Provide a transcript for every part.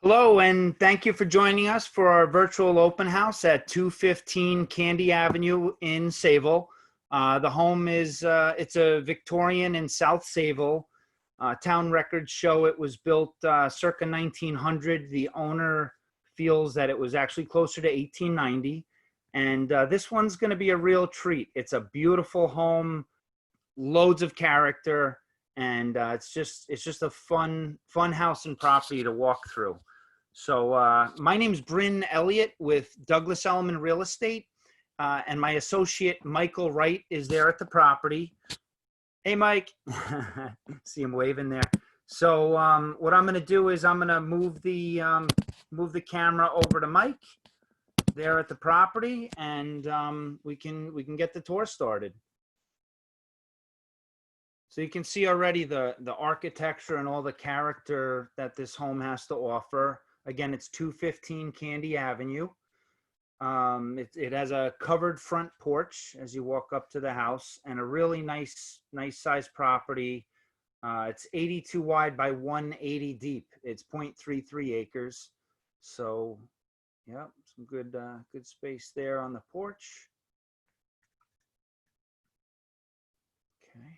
Hello, and thank you for joining us for our virtual open house at 215 Candee Avenue in Sayville. The home is, it's a Victorian in South Sayville. Town records show it was built circa 1900. The owner feels that it was actually closer to 1890. And this one's going to be a real treat. It's a beautiful home, loads of character, and it's just a fun house and property to walk through. So my name's Bryn Elliott with Douglas Elliman Real Estate, and my associate Michael Wright is there at the property. Hey, Mike. See him waving there. So what I'm going to do is I'm going to move the camera over to Mike there at the property, and we can get the tour started. So you can see already the architecture and all the character that this home has to offer. Again, it's 215 Candee Avenue. It has a covered front porch as you walk up to the house, and a really nice sized property. It's 82 wide by 180 deep. It's 0.33 acres. So, yeah, some good space there on the porch. Okay.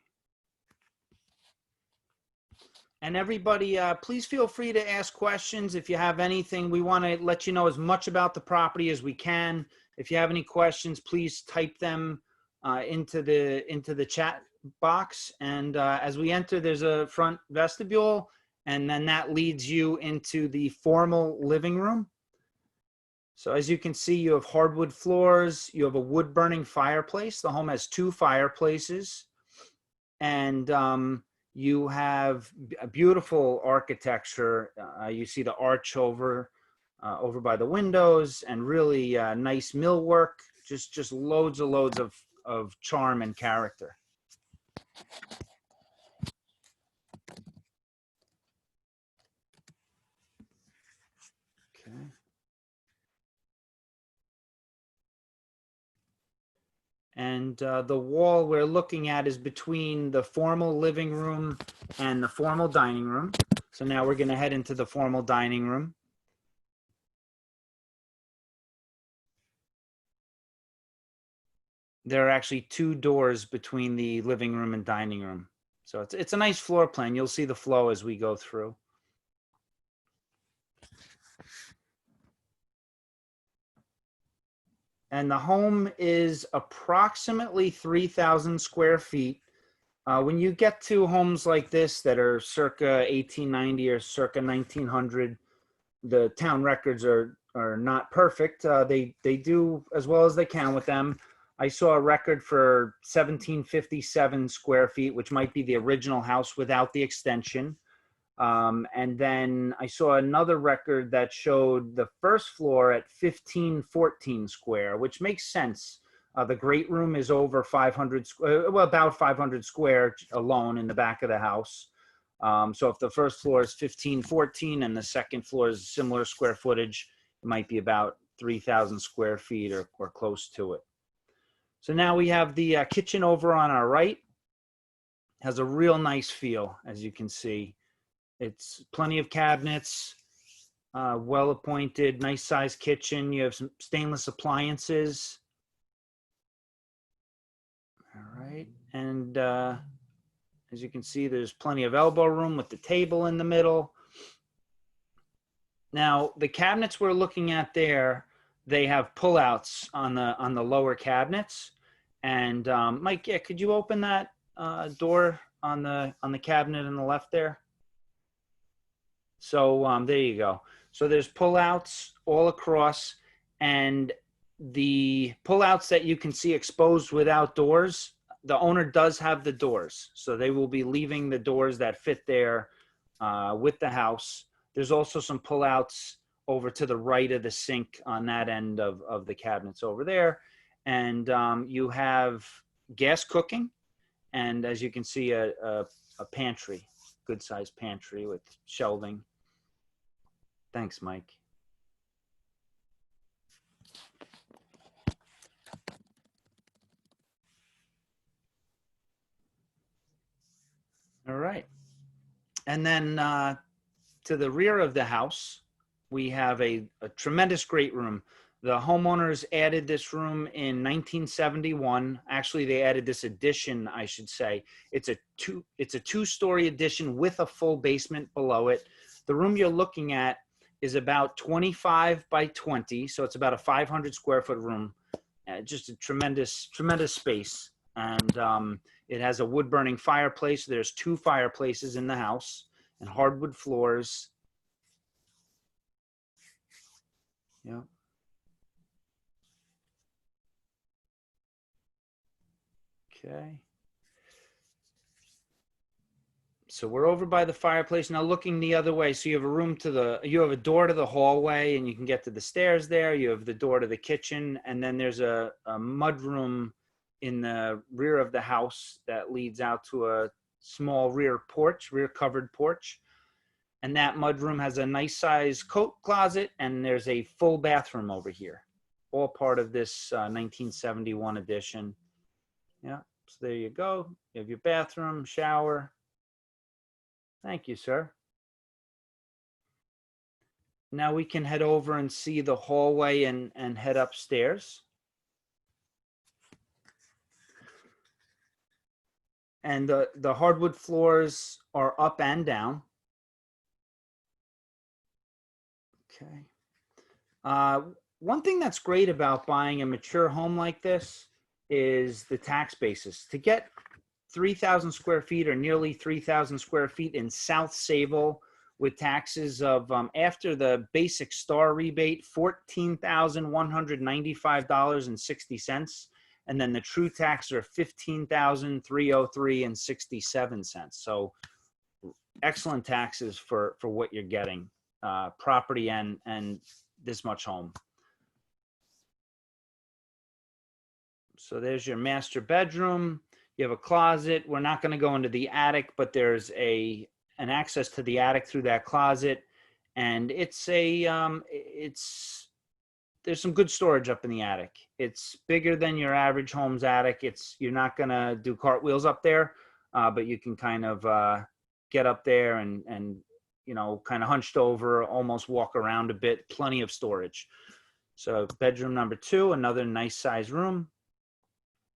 And everybody, please feel free to ask questions if you have anything. We want to let you know as much about the property as we can. If you have any questions, please type them into the chat box. And as we enter, there's a front vestibule, and then that leads you into the formal living room. So as you can see, you have hardwood floors. You have a wood-burning fireplace. The home has 2 fireplaces, and you have a beautiful architecture. You see the arch over by the windows, and really nice millwork. Just loads of charm and character. Okay. And the wall we're looking at is between the formal living room and the formal dining room. So now we're going to head into the formal dining room. There are actually 2 doors between the living room and dining room. So it's a nice floor plan. You'll see the flow as we go through. And the home is approximately 3,000 square feet. When you get to homes like this that are circa 1890 or circa 1900, the town records are not perfect. They do as well as they can with them. I saw a record for 1757 square feet, which might be the original house without the extension. And then I saw another record that showed the first floor at 1514 square, which makes sense. The great room is over 500 square, well, about 500 square alone in the back of the house. So if the first floor is 1514 and the second floor is similar square footage, it might be about 3,000 square feet or close to it. So now we have the kitchen over on our right. Has a real nice feel, as you can see. It's plenty of cabinets, well appointed, nice sized kitchen. You have some stainless appliances. All right. And as you can see, there's plenty of elbow room with the table in the middle. Now, the cabinets we're looking at there, they have pullouts on the lower cabinets. And Mike, yeah, could you open that door on the cabinet on the left there? So there you go. So there's pullouts all across, and the pullouts that you can see exposed without doors, the owner does have the doors. So they will be leaving the doors that fit there with the house. There's also some pullouts over to the right of the sink on that end of the cabinets over there. And you have gas cooking, and as you can see, a pantry, good sized pantry with shelving. Thanks, Mike. All right. And then to the rear of the house, we have a tremendous great room. The homeowners added this room in 1971. Actually, they added this addition, I should say. It's a two-story addition with a full basement below it. The room you're looking at is about 25 by 20, so it's about a 500 square foot room. Just a tremendous space. And it has a wood burning fireplace. There's 2 fireplaces in the house and hardwood floors. Yeah. Okay. So we're over by the fireplace now, looking the other way. So you have a door to the hallway, and you can get to the stairs there. You have the door to the kitchen, and then there's a mudroom in the rear of the house that leads out to a small rear covered porch. And that mudroom has a nice size coat closet, and there's a full bathroom over here, all part of this 1971 edition. Yeah, so there you go. You have your bathroom, shower. Thank you, sir. Now we can head over and see the hallway and head upstairs. And the hardwood floors are up and down. Okay. One thing that's great about buying a mature home like this is the tax basis. To get 3,000 square feet or nearly 3,000 square feet in South Sayville with taxes of, after the basic star rebate, $14,195.60. And then the true tax are $15,303.67. So excellent taxes for what you're getting, property and this much home. So there's your master bedroom. You have a closet. We're not going to go into the attic, but there's an access to the attic through that closet, and there's some good storage up in the attic. It's bigger than your average home's attic. You're not going to do cartwheels up there, but you can kind of get up there and kind of hunched over, almost walk around a bit. Plenty of storage. So bedroom number 2, another nice size room.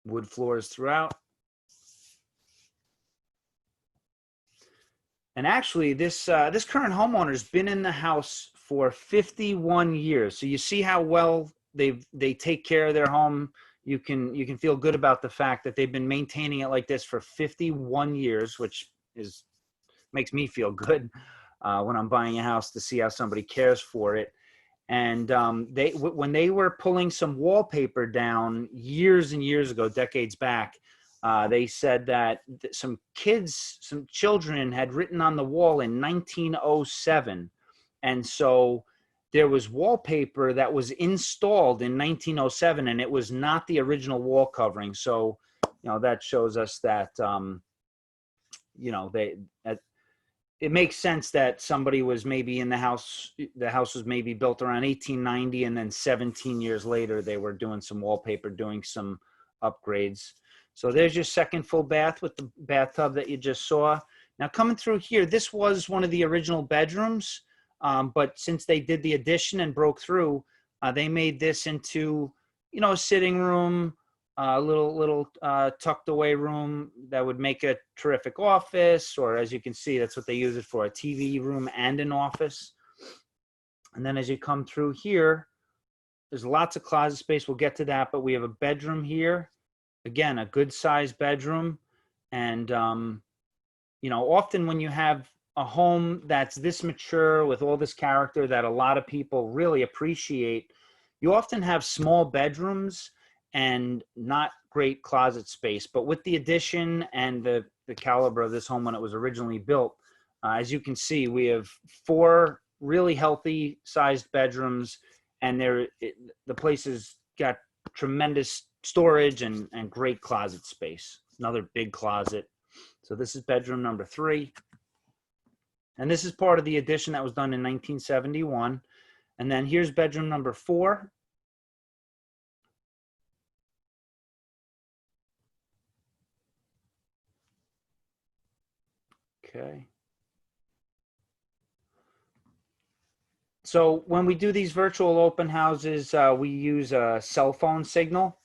Wood floors throughout. And actually, this current homeowner's been in the house for 51 years. So you see how well they take care of their home. You can feel good about the fact that they've been maintaining it like this for 51 years, which makes me feel good when I'm buying a house to see how somebody cares for it. And when they were pulling some wallpaper down years and years ago, decades back, they said that some children had written on the wall in 1907. And so there was wallpaper that was installed in 1907, and it was not the original wall covering. So, that shows us that, it makes sense that somebody was maybe in the house. The house was maybe built around 1890, and then 17 years later, they were doing some wallpaper, doing some upgrades. So there's your second full bath with the bathtub that you just saw. Now coming through here, this was one of the original bedrooms, but since they did the addition and broke through, they made this into, a sitting room, a little tucked away room that would make a terrific office, or as you can see, that's what they use it for, a TV room and an office. And then as you come through here, there's lots of closet space. We'll get to that, but we have a bedroom here. Again, a good sized bedroom. And, often when you have a home that's this mature with all this character that a lot of people really appreciate, you often have small bedrooms and not great closet space. But with the addition and the caliber of this home when it was originally built, as you can see, we have 4 really healthy sized bedrooms, and the place has got tremendous storage and great closet space. Another big closet. So this is bedroom number 3. And this is part of the addition that was done in 1971. And then here's bedroom number 4. Okay. So when we do these virtual open houses, we use a cell phone signal.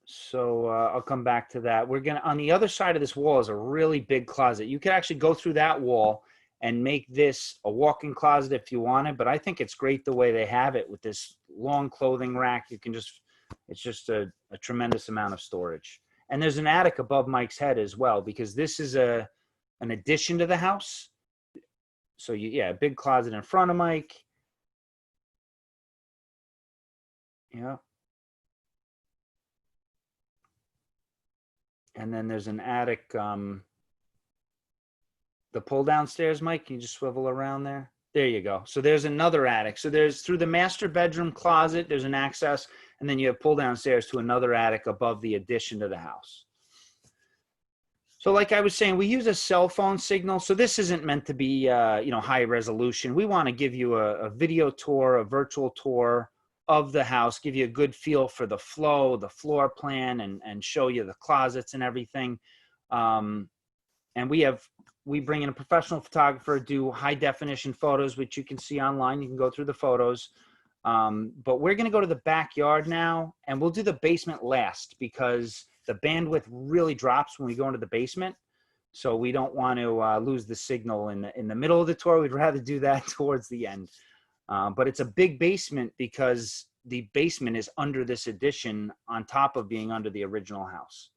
So I'll come back to that. We're gonna, on the other side of this wall is a really big closet. You could actually go through that wall and make this a walk-in closet if you wanted, but I think it's great the way they have it with this long clothing rack. You can just, it's just a tremendous amount of storage. And there's an attic above Mike's head as well, because this is an addition to the house. So yeah, a big closet in front of Mike. Yeah. And then there's an attic, the pull down stairs, Mike, can you just swivel around there? There you go. So there's another attic. So there's, through the master bedroom closet, there's an access, and then you have pull down stairs to another attic above the addition to the house. So like I was saying, we use a cell phone signal. So this isn't meant to be, high resolution. We want to give you a video tour, a virtual tour of the house, give you a good feel for the flow, the floor plan, and show you the closets and everything. And we bring in a professional photographer, do high definition photos, which you can see online. You can go through the photos. But we're going to go to the backyard now, and we'll do the basement last because the bandwidth really drops when we go into the basement. So we don't want to lose the signal in the middle of the tour. We'd rather do that towards the end. But it's a big basement because the basement is under this addition on top of being under the original house.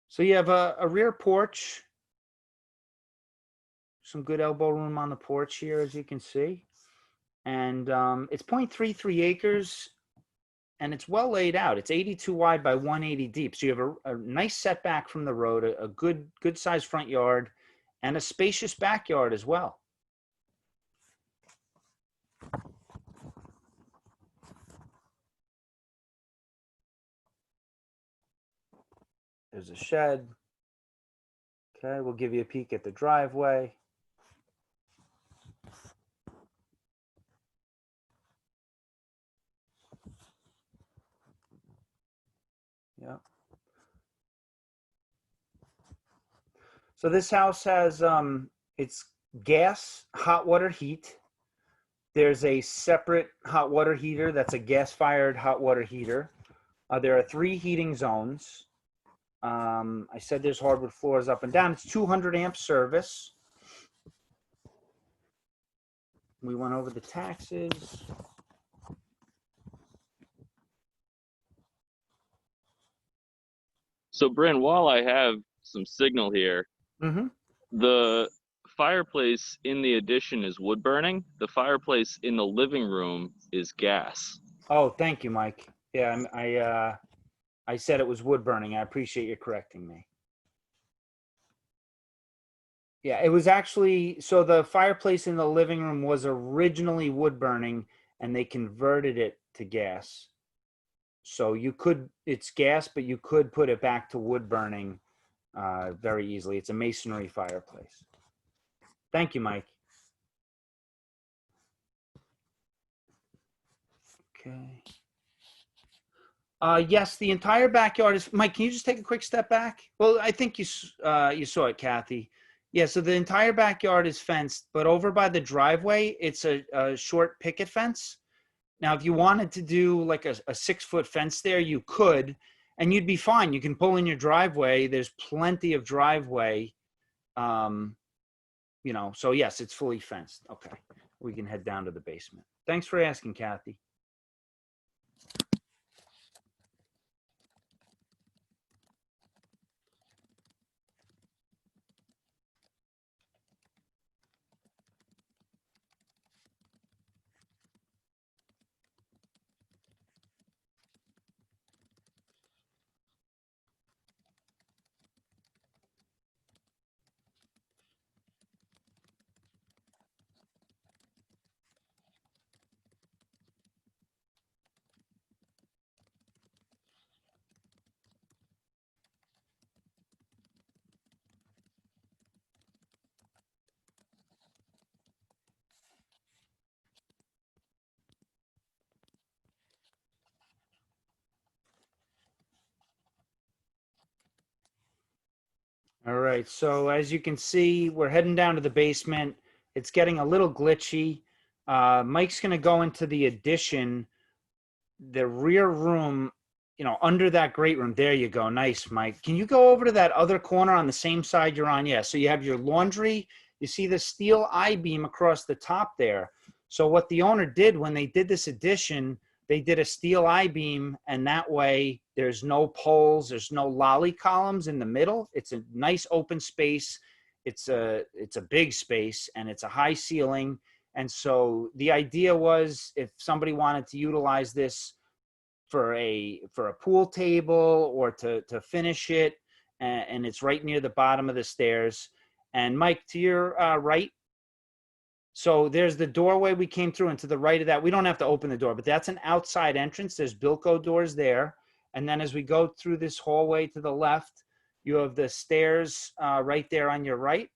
So you have a rear porch, some good elbow room on the porch here, as you can see. And it's 0.33 acres, and it's well laid out. It's 82 wide by 180 deep. So you have a nice setback from the road, a good sized front yard, and a spacious backyard as well. There's a shed. Okay, we'll give you a peek at the driveway. Yeah. So this house has, it's gas, hot water heat. There's a separate hot water heater that's a gas-fired hot water heater. There are 3 heating zones. I said there's hardwood floors up and down. It's 200 amp service. We went over the taxes. So, Bryn, while I have some signal here, the fireplace in the addition is wood burning. The fireplace in the living room is gas. Oh, thank you, Mike. Yeah, I said it was wood burning. I appreciate you correcting me. Yeah, it was actually, so the fireplace in the living room was originally wood burning, and they converted it to gas. So you could, it's gas, but you could put it back to wood burning very easily. It's a masonry fireplace. Thank you, Mike. Okay. Yes, the entire backyard is, Mike, can you just take a quick step back? Well, I think you saw it, Kathy. Yeah, so the entire backyard is fenced, but over by the driveway, it's a short picket fence. Now, if you wanted to do like a 6-foot fence there, you could, and you'd be fine. You can pull in your driveway. There's plenty of driveway, so yes, it's fully fenced. Okay, we can head down to the basement. Thanks for asking, Kathy. All right, so as you can see, we're heading down to the basement. It's getting a little glitchy. Mike's going to go into the addition, the rear room, you know, under that great room. There you go. Nice, Mike. Can you go over to that other corner on the same side you're on? Yeah. So you have your laundry. You see the steel I-beam across the top there. So what the owner did when they did this addition, they did a steel I-beam, and that way there's no poles, there's no lolly columns in the middle. It's a nice open space. It's a big space, and it's a high ceiling. And so the idea was, if somebody wanted to utilize this for a pool table or to finish it, and it's right near the bottom of the stairs. And Mike, to your right, so there's the doorway we came through, and to the right of that, we don't have to open the door, but that's an outside entrance. There's Bilco doors there. And then as we go through this hallway to the left, you have the stairs right there on your right,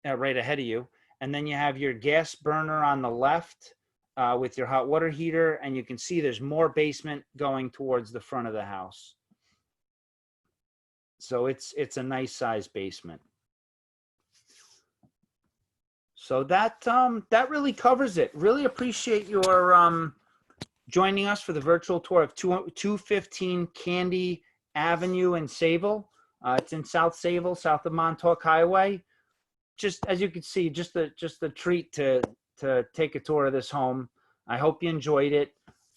right ahead of you. And then you have your gas burner on the left with your hot water heater. And you can see there's more basement going towards the front of the house. So it's a nice size basement. So that really covers it. Really appreciate your joining us for the virtual tour of 215 Candee Avenue in Sayville. It's in South Sayville, south of Montauk Highway. Just as you can see, just a treat to take a tour of this home. I hope you enjoyed it.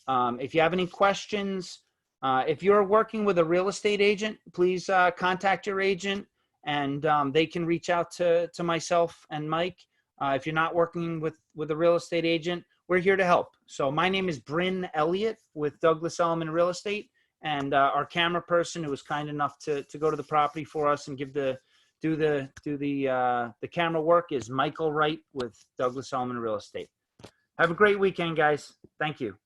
If you have any questions, if you're working with a real estate agent, please contact your agent, and they can reach out to myself and Mike. If you're not working with a real estate agent, we're here to help. So my name is Bryn Elliott with Douglas Elliman Real Estate, and our camera person who was kind enough to go to the property for us and do the camera work is Michael Wright with Douglas Elliman Real Estate. Have a great weekend, guys. Thank you.